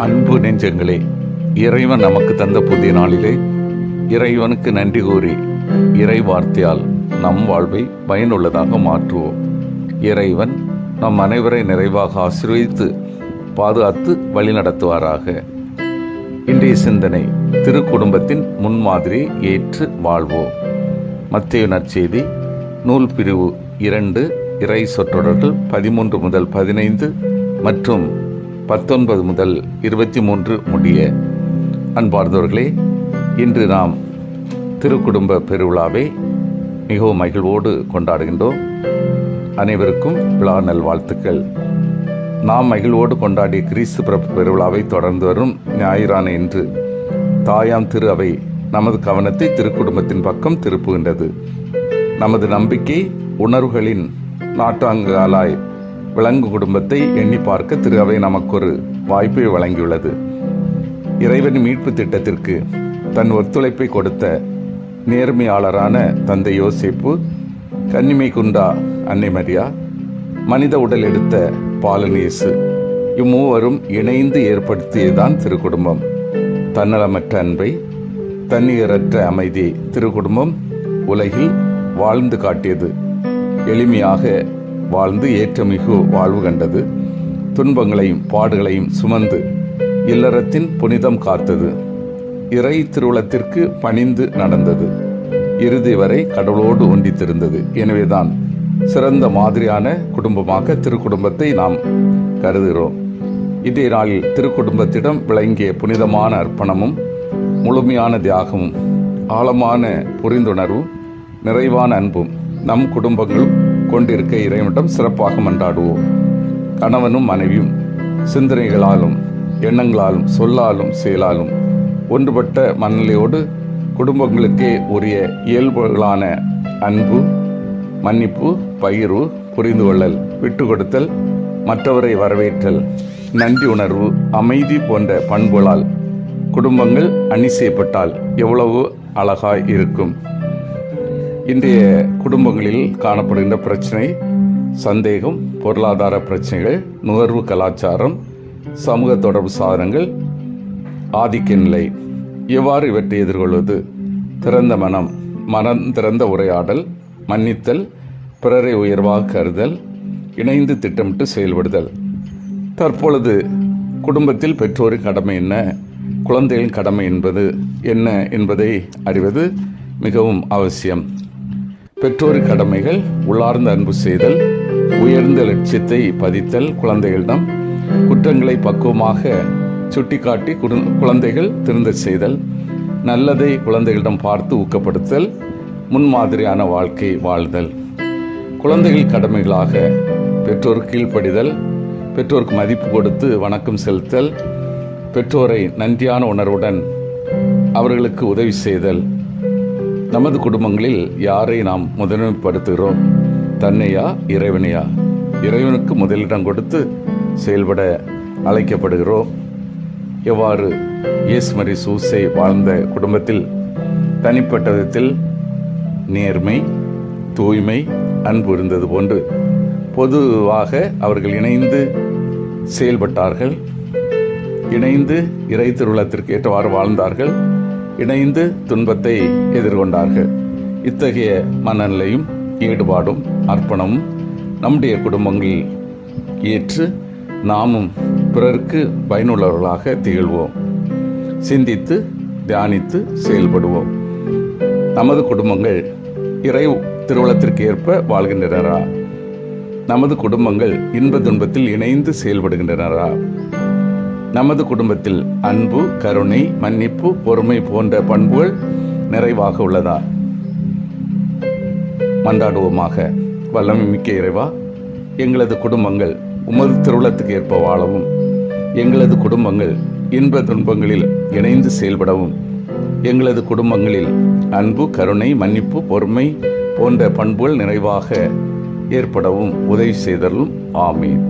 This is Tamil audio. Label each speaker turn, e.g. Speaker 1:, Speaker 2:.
Speaker 1: அன்பு நெஞ்சங்களே, இறைவன் நமக்கு தந்த புதிய நாளிலே இறைவனுக்கு நன்றி கூறி இறை வார்த்தையால் நம் வாழ்வை பயனுள்ளதாக மாற்றுவோம். இறைவன் நம் அனைவரை நிறைவாக ஆசீர்வதித்து பாதுகாத்து வழிநடத்துவாராக. இன்றைய சிந்தனை, திருக்குடும்பத்தின் முன்மாதிரியை ஏற்று வாழ்வோம். மத்தேயு நற்செய்தி நூல் பிரிவு 2 இறை சொற்றொடர்கள் 13 முதல் 15 மற்றும் 19 முதல் 23 முடிய. அன்பார்ந்தவர்களே, இன்று நாம் திருக்குடும்ப பெருவிழாவை மிகவும் மகிழ்வோடு கொண்டாடுகின்றோம். அனைவருக்கும் விழா நல்வாழ்த்துக்கள். நாம் மகிழ்வோடு கொண்டாடிய கிறிஸ்து பிறப்பு பெருவிழாவை தொடர்ந்து வரும் ஞாயிறான இன்று தாயாம் திரு அவை நமது கவனத்தை திருக்குடும்பத்தின் பக்கம் திருப்புகின்றது. நமது நம்பிக்கை உணர்வுகளின் நாட்டாங்காலாய் விலங்கு குடும்பத்தை எண்ணி பார்க்க திரு அவை நமக்கொரு வாய்ப்பை வழங்கியுள்ளது. இறைவன் மீட்பு திட்டத்திற்கு தன் ஒத்துழைப்பை கொடுத்த நேர்மையாளரான தந்தை யோசேப்பு, கன்னிமை குண்டா அன்னை மரியா, மனித உடல் எடுத்த பாலன் இயேசு, இம்மூவரும் இணைந்து ஏற்படுத்தியதுதான் திருக்குடும்பம். தன்னலமற்ற அன்பை, தன்னிகரற்ற அமைதி திருக்குடும்பம் உலகில் வாழ்ந்து காட்டியது. எளிமையாக வாழ்ந்து ஏற்றமிகு வாழ்வு கண்டது. துன்பங்களையும் பாடுகளையும் சுமந்து இல்லறத்தின் புனிதம் காத்தது. இறை திருவுளத்திற்கு பணிந்து நடந்தது. இறுதி வரை கடவுளோடு ஒன்றித்திருந்தது. எனவேதான் சிறந்த மாதிரியான குடும்பமாக திருக்குடும்பத்தை நாம் கருதுகிறோம். இதே நாளில் திருக்குடும்பத்திடம் விளங்கிய புனிதமான அர்ப்பணமும் முழுமையான தியாகமும் ஆழமான புரிந்துணர்வும் நிறைவான அன்பும் நம் குடும்பங்களும் கொண்டிருக்க இறைவனிடம் சிறப்பாக மன்றாடுவோம். கணவனும் மனைவியும் சிந்தனைகளாலும் எண்ணங்களாலும் சொல்லாலும் செயலாலும் ஒன்றுபட்ட மனநிலையோடு குடும்பங்களுக்கே உரிய இயல்புகளான அன்பு, மன்னிப்பு, பகிர்வு, புரிந்து கொள்ளல், விட்டு கொடுத்தல், மற்றவரை வரவேற்றல், நன்றி உணர்வு, அமைதி போன்ற பண்புகளால் குடும்பங்கள் அணி செய்யப்பட்டால் எவ்வளவு அழகாய் இருக்கும். இன்றைய குடும்பங்களில் காணப்படுகின்ற பிரச்சனை சந்தேகம், பொருளாதார பிரச்சனைகள், நுகர்வு கலாச்சாரம், சமூக தொடர்பு சாதனங்கள், ஆதிக்க நிலை. எவ்வாறு இவற்றை எதிர்கொள்வது? திறந்த மனம் திறந்த உரையாடல், மன்னித்தல், பிறரை உயர்வாக கருதல், இணைந்து திட்டமிட்டு செயல்படுதல். தற்பொழுது குடும்பத்தில் பெற்றோரின் கடமை என்ன, குழந்தைகளின் கடமை என்பது என்ன என்பதை அறிவது மிகவும் அவசியம். பெற்றோரின் கடமைகள் உள்ளார்ந்த அன்பு செய்தல், உயர்ந்த லட்சியத்தை பதித்தல், குழந்தைகளிடம் குற்றங்களை பக்குவமாக சுட்டிக்காட்டி குழந்தைகள் திருந்த செய்தல், நல்லதை குழந்தைகளிடம் பார்த்து ஊக்கப்படுத்தல், முன்மாதிரியான வாழ்க்கை வாழ்தல். குழந்தைகள் கடமைகளாக பெற்றோர் கீழ்ப்படிதல், பெற்றோருக்கு மதிப்பு கொடுத்து வணக்கம் செலுத்தல், பெற்றோரை நன்றியான உணர்வுடன் அவர்களுக்கு உதவி செய்தல். நமது குடும்பங்களில் யாரை நாம் முதன்மைப்படுத்துகிறோம்? தன்னையா, இறைவனையா? இறைவனுக்கு முதலிடம் கொடுத்து செயல்பட அழைக்கப்படுகிறோம். எவ்வாறு இயேசு மரி சூசை வாழ்ந்த குடும்பத்தில் தனிப்பட்ட விதத்தில் நேர்மை, தூய்மை, அன்பு இருந்தது போன்று பொதுவாக அவர்கள் இணைந்து செயல்பட்டார்கள். இணைந்து இறை திருவுளத்திற்கு ஏற்றவாறு வாழ்ந்தார்கள். இணைந்து துன்பத்தை எதிர்கொண்டார்கள். இத்தகைய மனநிலையும் ஈடுபாடும் அர்ப்பணமும் நம்முடைய குடும்பங்களில் ஏற்று நாமும் பிறருக்கு பயனுள்ளவர்களாக திகழ்வோம். சிந்தித்து தியானித்து செயல்படுவோம். நமது குடும்பங்கள் இறை திருவுளத்திற்கு ஏற்ப வாழ்கின்றனரா? நமது குடும்பங்கள் இன்ப துன்பத்தில் இணைந்து செயல்படுகின்றனரா? நமது குடும்பத்தில் அன்பு, கருணை, மன்னிப்பு, பொறுமை போன்ற பண்புகள் நிறைவாக உள்ளதா? மன்றாடுவோமாக. வல்லமை மிக்க இறைவா, எங்களது குடும்பங்கள் உமது திருவுளத்துக்கு ஏற்ப வாழவும், எங்களது குடும்பங்கள் இன்ப துன்பங்களில் இணைந்து செயல்படவும், எங்களது குடும்பங்களில் அன்பு, கருணை, மன்னிப்பு, பொறுமை போன்ற பண்புகள் நிறைவாக ஏற்படவும் உதவி செய்தலும். ஆமீன்.